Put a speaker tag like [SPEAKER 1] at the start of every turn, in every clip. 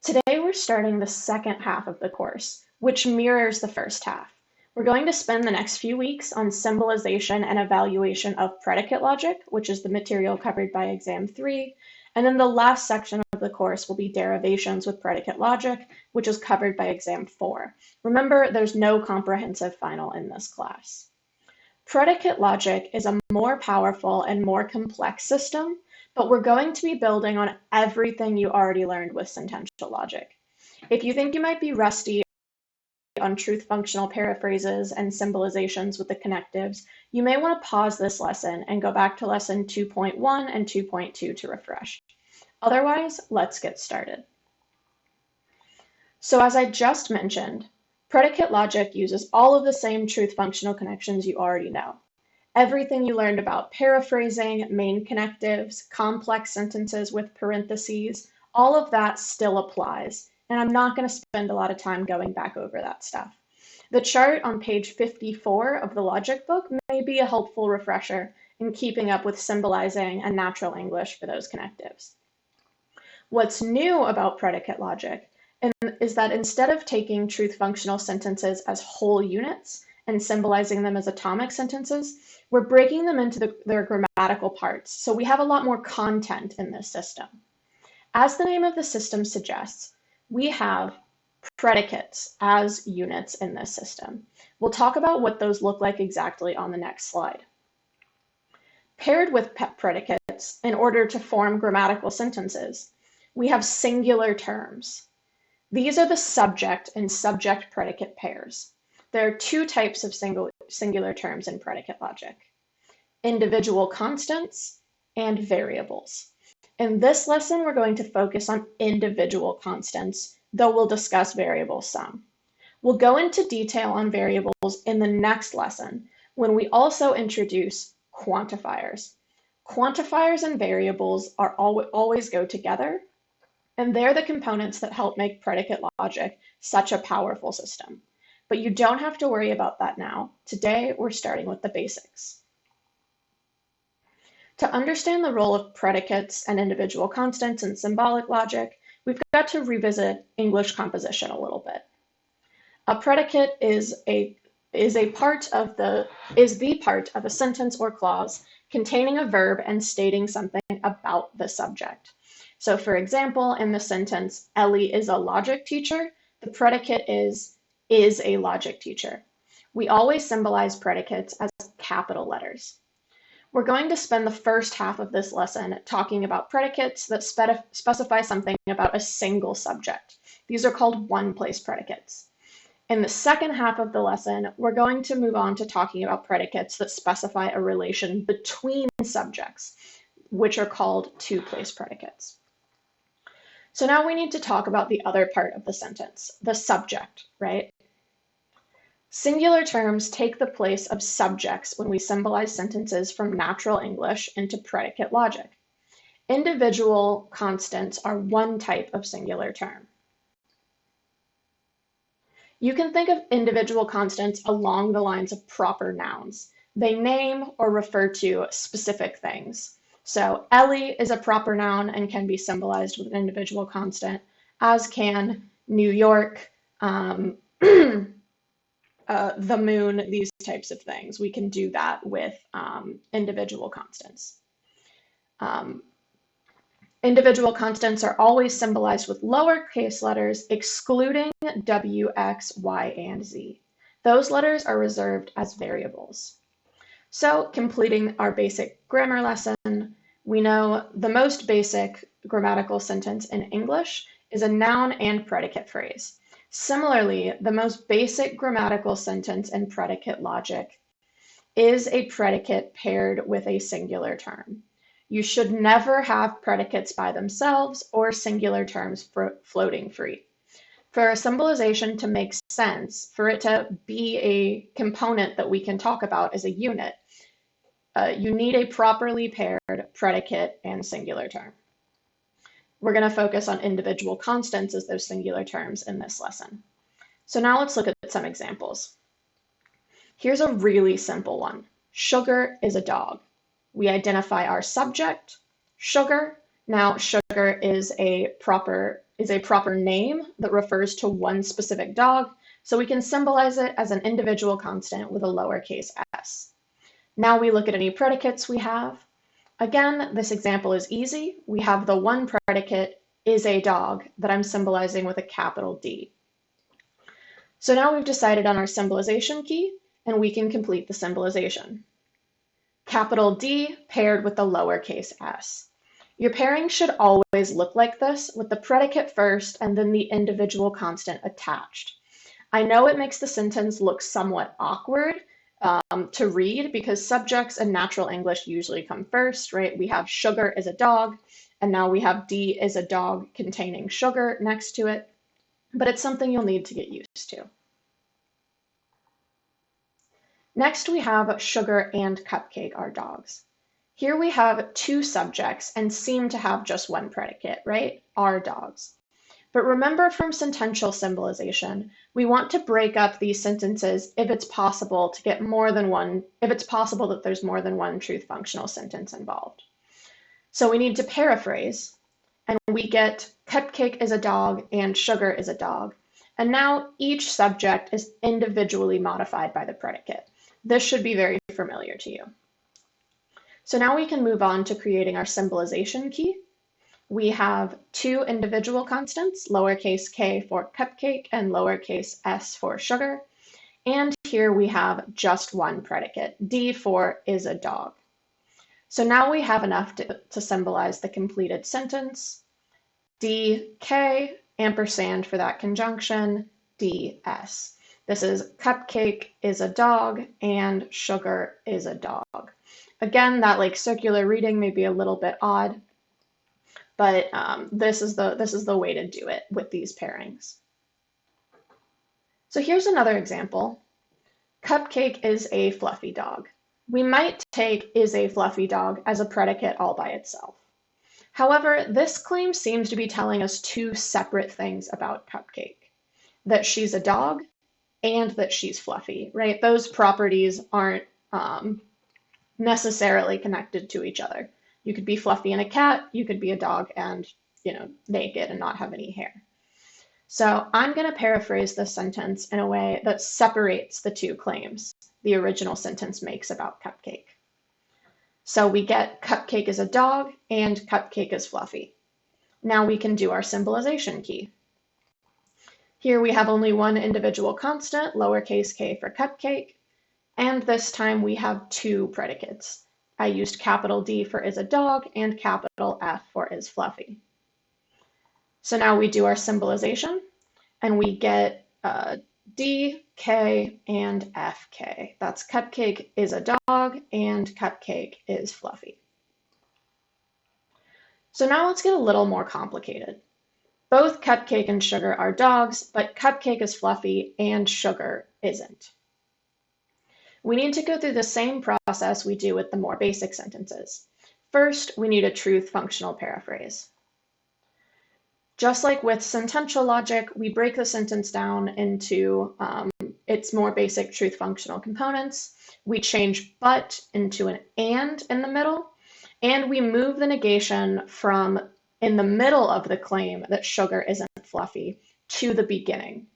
[SPEAKER 1] Today we're starting the second half of the course, which mirrors the first half. We're going to spend the next few weeks on symbolization and evaluation of predicate logic, which is the material covered by exam 3, and then the last section of the course will be derivations with predicate logic, which is covered by exam 4. Remember, there's no comprehensive final in this class. Predicate logic is a more powerful and more complex system, but we're going to be building on everything you already learned with sentential logic. If you think you might be rusty on truth functional paraphrases and symbolizations with the connectives, you may want to pause this lesson and go back to lesson 2.1 and 2.2 to refresh. Otherwise, let's get started. So as I just mentioned, predicate logic uses all of the same truth functional connections you already know. Everything you learned about paraphrasing, main connectives, complex sentences with parentheses, all of that still applies. And I'm not going to spend a lot of time going back over that stuff. The chart on page 54 of the logic book may be a helpful refresher in keeping up with symbolizing and natural English for those connectives. What's new about predicate logic is that instead of taking truth functional sentences as whole units and symbolizing them as atomic sentences, we're breaking them into their grammatical parts. So we have a lot more content in this system. As the name of the system suggests, we have predicates as units in this system. We'll talk about what those look like exactly on the next slide. Paired with predicates, in order to form grammatical sentences, we have singular terms. These are the subject and subject-predicate pairs. There are two types of singular terms in predicate logic: individual constants and variables. In this lesson, we're going to focus on individual constants, though we'll discuss variables some. We'll go into detail on variables in the next lesson when we also introduce quantifiers. Quantifiers and variables are always go together, and they're the components that help make predicate logic such a powerful system. But you don't have to worry about that now. Today, we're starting with the basics. To understand the role of predicates and individual constants in symbolic logic, we've got to revisit English composition a little bit. A predicate is the part of a sentence or clause containing a verb and stating something about the subject. So for example, in the sentence, Ellie is a logic teacher, the predicate is a logic teacher. We always symbolize predicates as capital letters. We're going to spend the first half of this lesson talking about predicates that specify something about a single subject. These are called one-place predicates. In the second half of the lesson, we're going to move on to talking about predicates that specify a relation between subjects, which are called two-place predicates. So now we need to talk about the other part of the sentence, the subject, right? Singular terms take the place of subjects when we symbolize sentences from natural English into predicate logic. Individual constants are one type of singular term. You can think of individual constants along the lines of proper nouns. They name or refer to specific things. So Ellie is a proper noun and can be symbolized with an individual constant, as can New York, the moon, these types of things. We can do that with individual constants. Individual constants are always symbolized with lowercase letters, excluding W, X, Y, and Z. Those letters are reserved as variables. So, completing our basic grammar lesson, we know the most basic grammatical sentence in English is a noun and predicate phrase. Similarly, the most basic grammatical sentence in predicate logic is a predicate paired with a singular term. You should never have predicates by themselves or singular terms floating free. For a symbolization to make sense, for it to be a component that we can talk about as a unit, you need a properly paired predicate and singular term. We're going to focus on individual constants as those singular terms in this lesson. So now let's look at some examples. Here's a really simple one. Sugar is a dog. We identify our subject, sugar. Now, sugar is a proper is a proper name that refers to one specific dog, so we can symbolize it as an individual constant with a lowercase s. Now we look at any predicates we have. Again, this example is easy. We have the one predicate is a dog that I'm symbolizing with a capital D. So now we've decided on our symbolization key, and we can complete the symbolization. Capital D paired with the lowercase s. Your pairing should always look like this, with the predicate first and then the individual constant attached. I know it makes the sentence look somewhat awkward to read because subjects in natural English usually come first, right? We have sugar is a dog, and now we have D is a dog containing sugar next to it, but it's something you'll need to get used to. Next, we have sugar and cupcake are dogs. Here we have two subjects and seem to have just one predicate, right? Are dogs. But remember from sentential symbolization, we want to break up these sentences if it's possible to get more than one, if it's possible that there's more than one truth functional sentence involved. So we need to paraphrase, and we get cupcake is a dog and sugar is a dog. And now each subject is individually modified by the predicate. This should be very familiar to you. So now we can move on to creating our symbolization key. We have two individual constants, lowercase k for cupcake and lowercase s for sugar. And here we have just one predicate, D for is a dog. So now we have enough to symbolize the completed sentence, DK, ampersand for that conjunction, DS. This is cupcake is a dog and sugar is a dog. Again, that like circular reading may be a little bit odd, but this is the way to do it with these pairings. So here's another example. Cupcake is a fluffy dog. We might take is a fluffy dog as a predicate all by itself. However, this claim seems to be telling us two separate things about Cupcake, that she's a dog and that she's fluffy, right? Those properties aren't necessarily connected to each other. You could be fluffy and a cat, you could be a dog and, naked and not have any hair. So I'm going to paraphrase this sentence in a way that separates the two claims the original sentence makes about Cupcake. So we get Cupcake is a dog and Cupcake is fluffy. Now we can do our symbolization key. Here we have only one individual constant, lowercase k for Cupcake, and this time we have two predicates. I used capital D for is a dog and capital F for is fluffy. So now we do our symbolization and we get D, K, and FK. That's Cupcake is a dog and Cupcake is fluffy. So now let's get a little more complicated. Both Cupcake and Sugar are dogs, but Cupcake is fluffy and Sugar isn't. We need to go through the same process we do with the more basic sentences. First, we need a truth functional paraphrase. Just like with sentential logic, we break the sentence down into its more basic truth functional components. We change but into an and in the middle, and we move the negation from in the middle of the claim that sugar isn't fluffy to the beginning.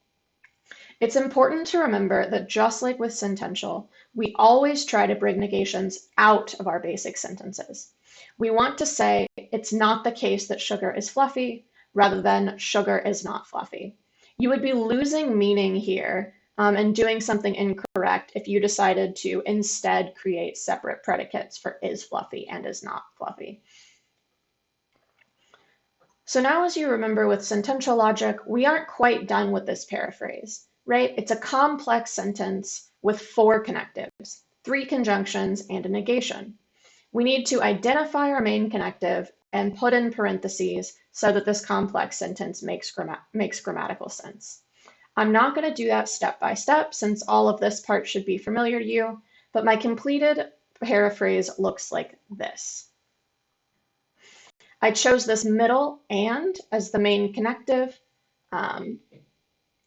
[SPEAKER 1] It's important to remember that just like with sentential, we always try to bring negations out of our basic sentences. We want to say it's not the case that sugar is fluffy, rather than sugar is not fluffy. You would be losing meaning here and doing something incorrect if you decided to instead create separate predicates for is fluffy and is not fluffy. So now, as you remember with sentential logic, we aren't quite done with this paraphrase, right? It's a complex sentence with 4 connectives, 3 conjunctions, and a negation. We need to identify our main connective and put in parentheses so that this complex sentence makes grammatical sense. I'm not going to do that step by step since all of this part should be familiar to you, but my completed paraphrase looks like this. I chose this middle and as the main connective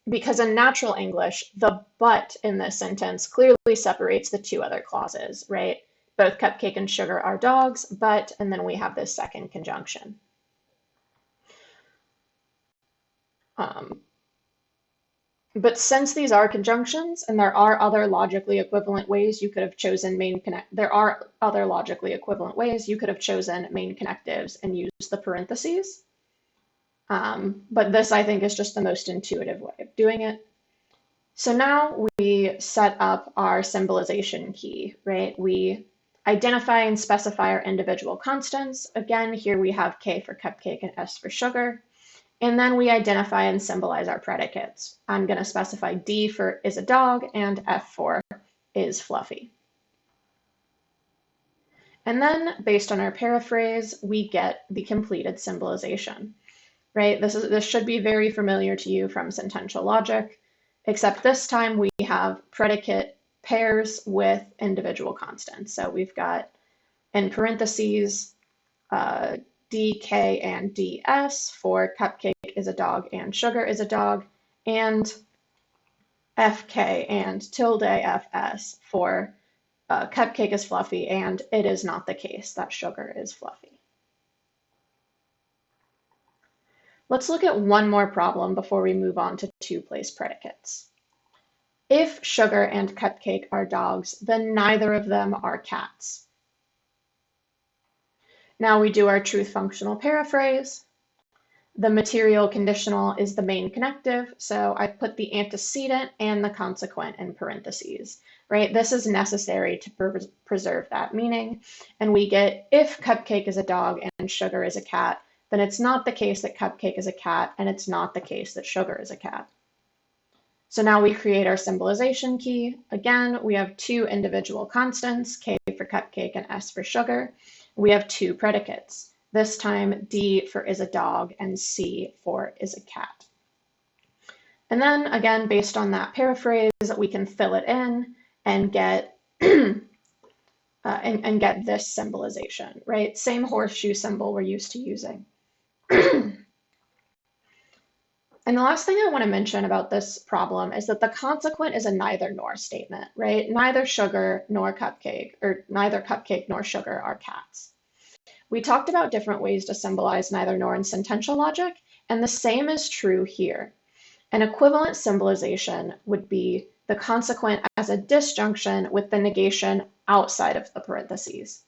[SPEAKER 1] because in natural English, the but in this sentence clearly separates the 2 other clauses, right? Both Cupcake and Sugar are dogs, but, and then we have this second conjunction. Um, but since these are conjunctions and there are other logically equivalent ways you could have chosen there are other logically equivalent ways you could have chosen main connectives and used the parentheses. But this, I think, is just the most intuitive way of doing it. So now we set up our symbolization key, right? We identify and specify our individual constants. Again, here we have K for cupcake and S for sugar. And then we identify and symbolize our predicates. I'm going to specify D for is a dog and F for is fluffy. And then based on our paraphrase, we get the completed symbolization, right? This should be very familiar to you from sentential logic, except this time we have predicate pairs with individual constants. So we've got in parentheses DK and DS for cupcake is a dog and sugar is a dog, and FK and tilde FS for cupcake is fluffy and it is not the case that sugar is fluffy. Let's look at one more problem before we move on to two-place predicates. If sugar and cupcake are dogs, then neither of them are cats. Now we do our truth functional paraphrase. The material conditional is the main connective, so I put the antecedent and the consequent in parentheses, right? This is necessary to preserve that meaning. And we get if cupcake is a dog and sugar is a cat, then it's not the case that cupcake is a cat, and it's not the case that sugar is a cat. So now we create our symbolization key. Again, we have two individual constants, K for cupcake and S for sugar. We have two predicates. This time D for is a dog and C for is a cat. And then again, based on that paraphrase, we can fill it in and get and get this symbolization, right? Same horseshoe symbol we're used to using. And the last thing I want to mention about this problem is that the consequent is a neither nor statement, right? Neither sugar nor cupcake, or neither cupcake nor sugar are cats. We talked about different ways to symbolize neither nor in sentential logic, and the same is true here. An equivalent symbolization would be the consequent as a disjunction with the negation outside of the parentheses.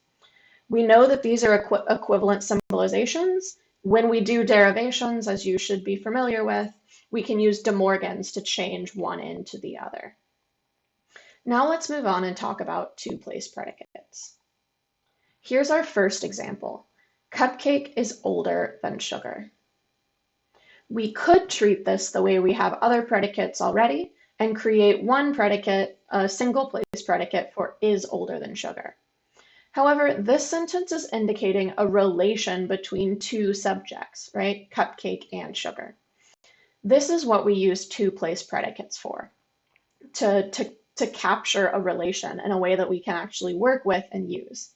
[SPEAKER 1] We know that these are equivalent symbolizations. When we do derivations, as you should be familiar with, we can use De Morgan's to change one into the other. Now let's move on and talk about two-place predicates. Here's our first example. Cupcake is older than sugar. We could treat this the way we have other predicates already and create one predicate, a single place predicate for is older than sugar. However, this sentence is indicating a relation between two subjects, right? Cupcake and sugar. This is what we use two-place predicates for, to capture a relation in a way that we can actually work with and use.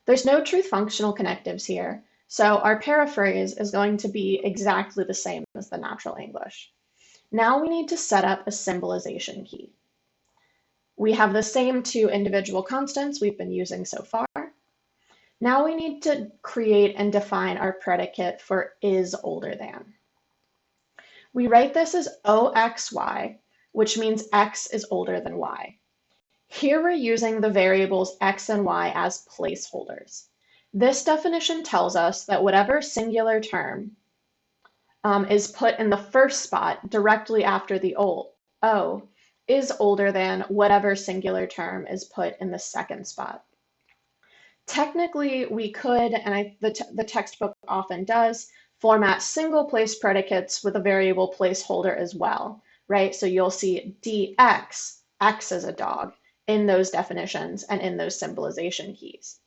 [SPEAKER 1] There's no truth functional connectives here, so our paraphrase is going to be exactly the same as the natural English. Now we need to set up a symbolization key. We have the same two individual constants we've been using so far. Now we need to create and define our predicate for is older than. We write this as OXY, which means X is older than Y. Here we're using the variables X and Y as placeholders. This definition tells us that whatever singular term is put in the first spot directly after the O is older than whatever singular term is put in the second spot. Technically, we could, and the textbook often does, format single place predicates with a variable placeholder as well, right? So you'll see dx, x is a dog, in those definitions and in those symbolization keys.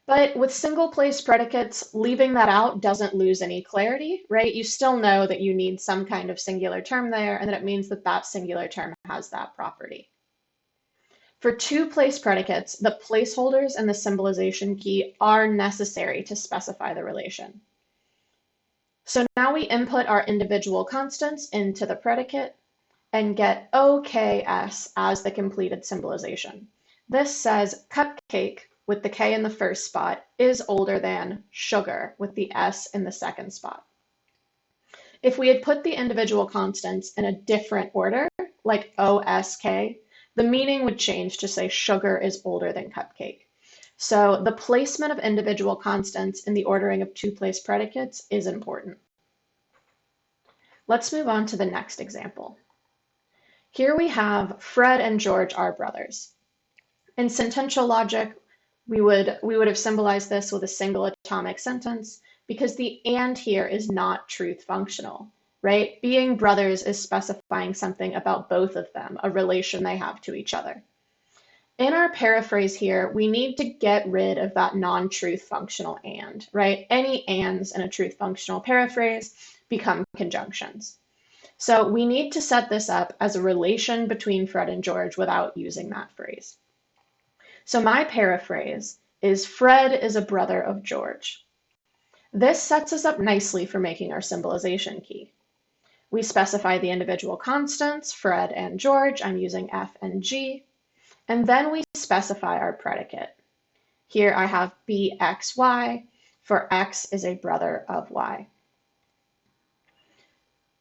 [SPEAKER 1] But with single place predicates, leaving that out doesn't lose any clarity, right? You still know that you need some kind of singular term there, and that it means that that singular term has that property. For two-place predicates, the placeholders and the symbolization key are necessary to specify the relation. So now we input our individual constants into the predicate and get OKS as the completed symbolization. This says cupcake with the K in the first spot is older than sugar with the S in the second spot. If we had put the individual constants in a different order, like OSK, the meaning would change to say sugar is older than cupcake. So the placement of individual constants in the ordering of two-place predicates is important. Let's move on to the next example. Here we have Fred and George are brothers. In sentential logic, we would have symbolized this with a single atomic sentence because the and here is not truth functional, right? Being brothers is specifying something about both of them, a relation they have to each other. In our paraphrase here, we need to get rid of that non-truth functional and, right? Any ands in a truth functional paraphrase become conjunctions. So we need to set this up as a relation between Fred and George without using that phrase. So my paraphrase is Fred is a brother of George. This sets us up nicely for making our symbolization key. We specify the individual constants, Fred and George. I'm using F and G. And then we specify our predicate. Here I have BXY, for X is a brother of Y.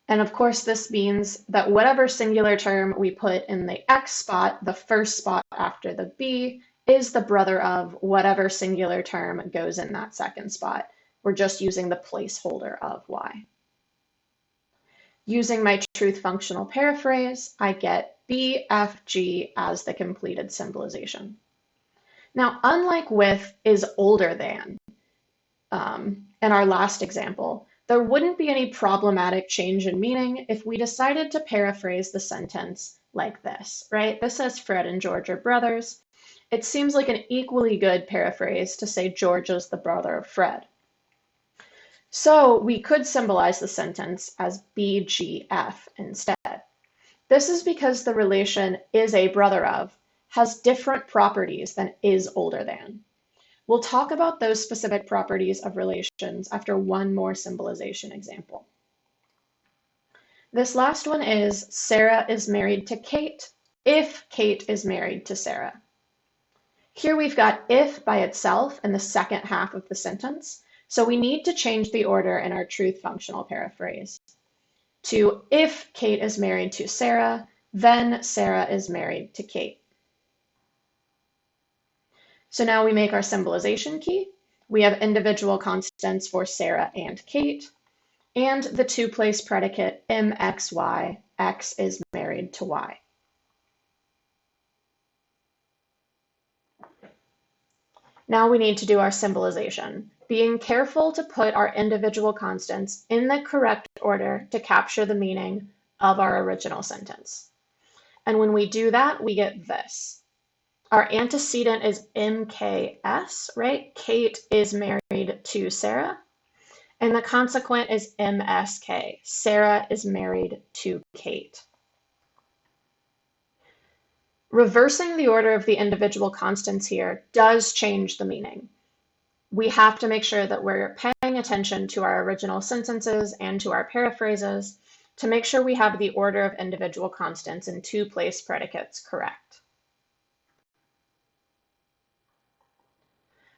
[SPEAKER 1] And of course, this means that whatever singular term we put in the X spot, the first spot after the B, is the brother of whatever singular term goes in that second spot. We're just using the placeholder of Y. Using my truth functional paraphrase, I get BFG as the completed symbolization. Now, unlike with is older than in our last example, there wouldn't be any problematic change in meaning if we decided to paraphrase the sentence like this, right? This says Fred and George are brothers. It seems like an equally good paraphrase to say George is the brother of Fred. So we could symbolize the sentence as BGF instead. This is because the relation is a brother of has different properties than is older than. We'll talk about those specific properties of relations after one more symbolization example. This last one is Sarah is married to Kate if Kate is married to Sarah. Here we've got if by itself in the second half of the sentence, so we need to change the order in our truth functional paraphrase to if Kate is married to Sarah, then Sarah is married to Kate. So now we make our symbolization key. We have individual constants for Sarah and Kate, and the two-place predicate MXY, X is married to Y. Now we need to do our symbolization, being careful to put our individual constants in the correct order to capture the meaning of our original sentence. And when we do that, we get this. Our antecedent is MKS, right? Kate is married to Sarah. And the consequent is MSK. Sarah is married to Kate. Reversing the order of the individual constants here does change the meaning. We have to make sure that we're paying attention to our original sentences and to our paraphrases to make sure we have the order of individual constants in two-place predicates correct.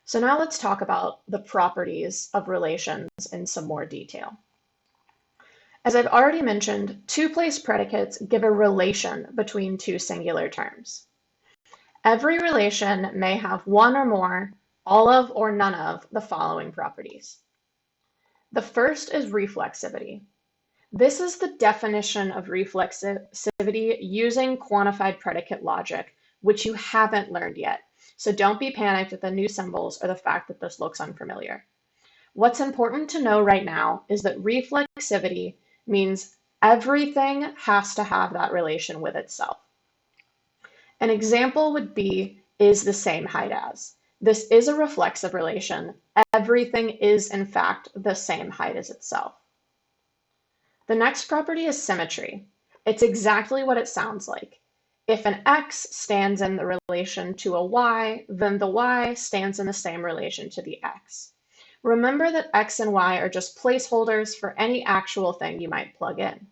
[SPEAKER 1] So now let's talk about the properties of relations in some more detail. As I've already mentioned, two-place predicates give a relation between two singular terms. Every relation may have one or more, all of or none of the following properties. The first is reflexivity. This is the definition of reflexivity using quantified predicate logic, which you haven't learned yet. So don't be panicked at the new symbols or the fact that this looks unfamiliar. What's important to know right now is that reflexivity means everything has to have that relation with itself. An example would be is the same height as. This is a reflexive relation. Everything is in fact the same height as itself. The next property is symmetry. It's exactly what it sounds like. If an X stands in the relation to a Y, then the Y stands in the same relation to the X. Remember that X and Y are just placeholders for any actual thing you might plug in.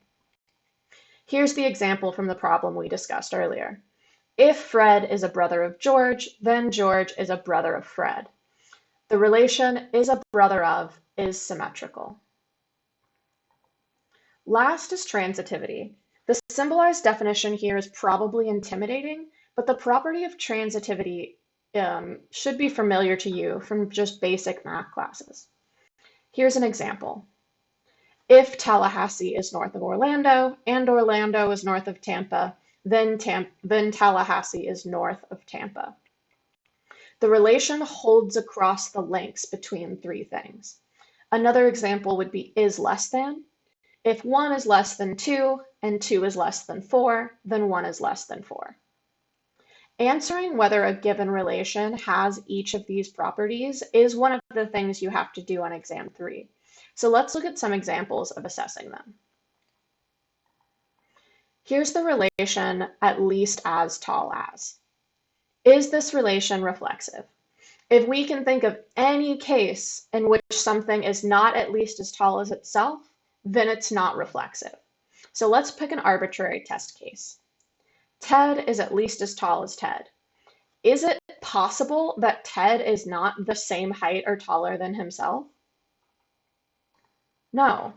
[SPEAKER 1] Here's the example from the problem we discussed earlier. If Fred is a brother of George, then George is a brother of Fred. The relation is a brother of is symmetrical. Last is transitivity. The symbolized definition here is probably intimidating, but the property of transitivity should be familiar to you from just basic math classes. Here's an example. If Tallahassee is north of Orlando and Orlando is north of Tampa, then Tallahassee is north of Tampa. The relation holds across the links between three things. Another example would be is less than. If 1 is less than 2 and 2 is less than 4, then 1 is less than 4. Answering whether a given relation has each of these properties is one of the things you have to do on exam 3. So let's look at some examples of assessing them. Here's the relation at least as tall as. Is this relation reflexive? If we can think of any case in which something is not at least as tall as itself, then it's not reflexive. So let's pick an arbitrary test case. Ted is at least as tall as Ted. Is it possible that Ted is not the same height or taller than himself? No.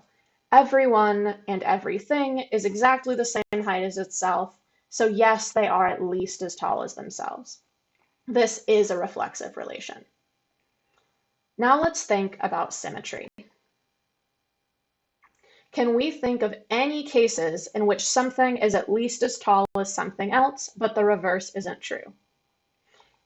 [SPEAKER 1] Everyone and everything is exactly the same height as itself, so yes, they are at least as tall as themselves. This is a reflexive relation. Now let's think about symmetry. Can we think of any cases in which something is at least as tall as something else, but the reverse isn't true?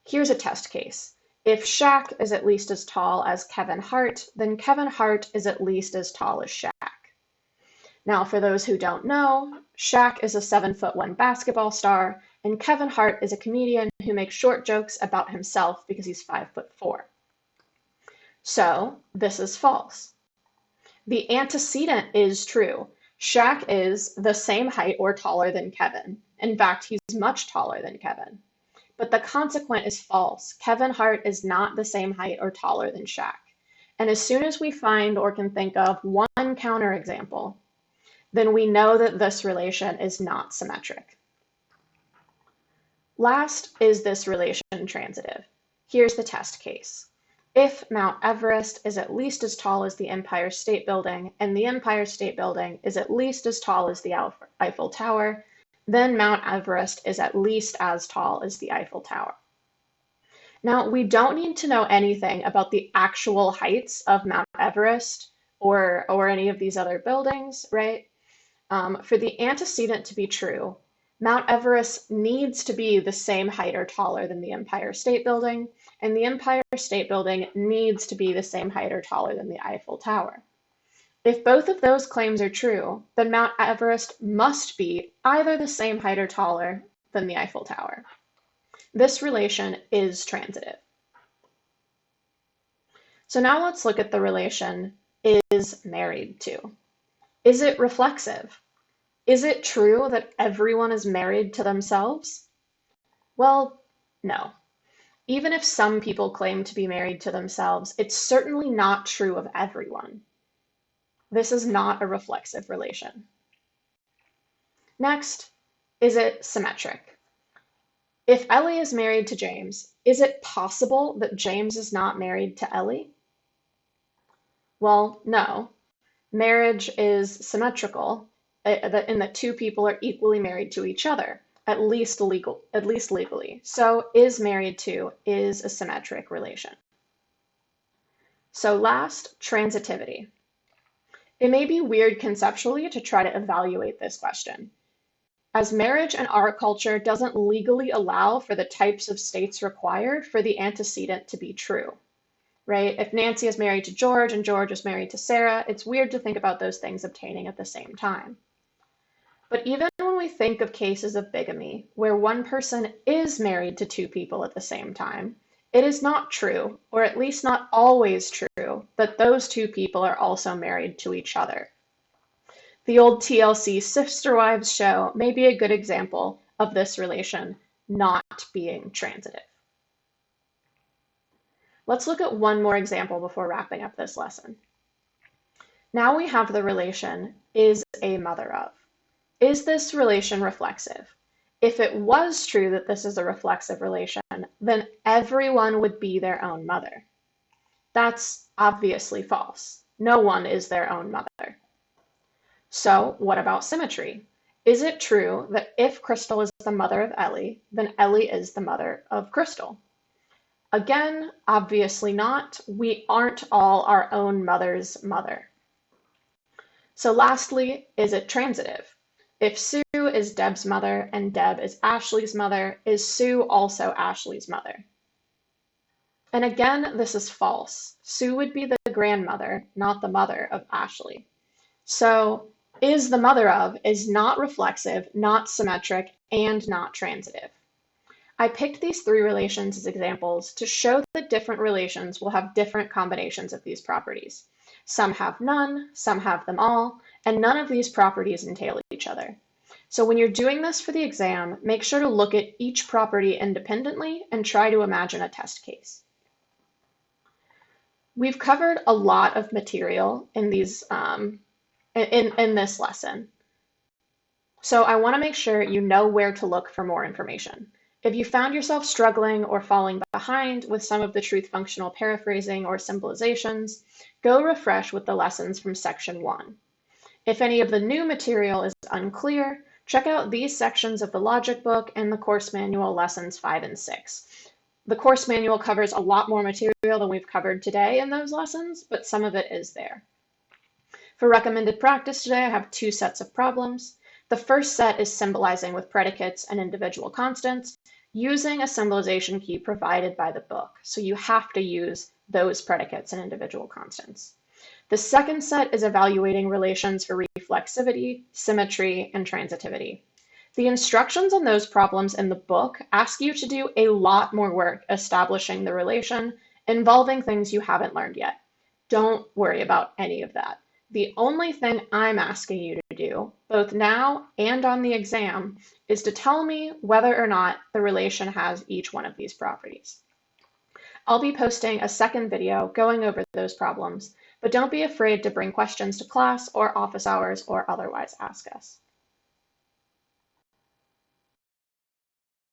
[SPEAKER 1] Here's a test case. If Shaq is at least as tall as Kevin Hart, then Kevin Hart is at least as tall as Shaq. Now, for those who don't know, Shaq is a 7'1" basketball star, and Kevin Hart is a comedian who makes short jokes about himself because he's 5'4". So this is false. The antecedent is true. Shaq is the same height or taller than Kevin. In fact, he's much taller than Kevin. But the consequent is false. Kevin Hart is not the same height or taller than Shaq. And as soon as we find or can think of one counterexample, then we know that this relation is not symmetric. Last is this relation transitive. Here's the test case. If Mount Everest is at least as tall as the Empire State Building, and the Empire State Building is at least as tall as the Eiffel Tower, then Mount Everest is at least as tall as the Eiffel Tower. Now, we don't need to know anything about the actual heights of Mount Everest or any of these other buildings, right? For the antecedent to be true, Mount Everest needs to be the same height or taller than the Empire State Building, and the Empire State Building needs to be the same height or taller than the Eiffel Tower. If both of those claims are true, then Mount Everest must be either the same height or taller than the Eiffel Tower. This relation is transitive. So now let's look at the relation is married to. Is it reflexive? Is it true that everyone is married to themselves? Well, no. Even if some people claim to be married to themselves, it's certainly not true of everyone. This is not a reflexive relation. Next, is it symmetric? If Ellie is married to James, is it possible that James is not married to Ellie? Well, no. Marriage is symmetrical in that two people are equally married to each other, at least legally. So is married to is a symmetric relation. So last, transitivity. It may be weird conceptually to try to evaluate this question, as marriage in our culture doesn't legally allow for the types of states required for the antecedent to be true, right? If Nancy is married to George and George is married to Sarah, it's weird to think about those things obtaining at the same time. But even when we think of cases of bigamy, where one person is married to two people at the same time, it is not true, or at least not always true, that those two people are also married to each other. The old TLC Sister Wives show may be a good example of this relation not being transitive. Let's look at one more example before wrapping up this lesson. Now we have the relation is a mother of. Is this relation reflexive? If it was true that this is a reflexive relation, then everyone would be their own mother. That's obviously false. No one is their own mother. So what about symmetry? Is it true that if Crystal is the mother of Ellie, then Ellie is the mother of Crystal? Again, obviously not. We aren't all our own mother's mother. So lastly, is it transitive? If Sue is Deb's mother and Deb is Ashley's mother, is Sue also Ashley's mother? And again, this is false. Sue would be the grandmother, not the mother of Ashley. So is the mother of is not reflexive, not symmetric, and not transitive. I picked these three relations as examples to show that different relations will have different combinations of these properties. Some have none, some have them all, and none of these properties entail each other. So when you're doing this for the exam, make sure to look at each property independently and try to imagine a test case. We've covered a lot of material in these in this lesson. So I want to make sure you know where to look for more information. If you found yourself struggling or falling behind with some of the truth functional paraphrasing or symbolizations, go refresh with the lessons from section 1. If any of the new material is unclear, check out these sections of the logic book and the course manual lessons 5 and 6. The course manual covers a lot more material than we've covered today in those lessons, but some of it is there. For recommended practice today, I have 2 sets of problems. The first set is symbolizing with predicates and individual constants using a symbolization key provided by the book. So you have to use those predicates and individual constants. The second set is evaluating relations for reflexivity, symmetry, and transitivity. The instructions on those problems in the book ask you to do a lot more work establishing the relation involving things you haven't learned yet. Don't worry about any of that. The only thing I'm asking you to do, both now and on the exam, is to tell me whether or not the relation has each one of these properties. I'll be posting a second video going over those problems, but don't be afraid to bring questions to class or office hours or otherwise ask us.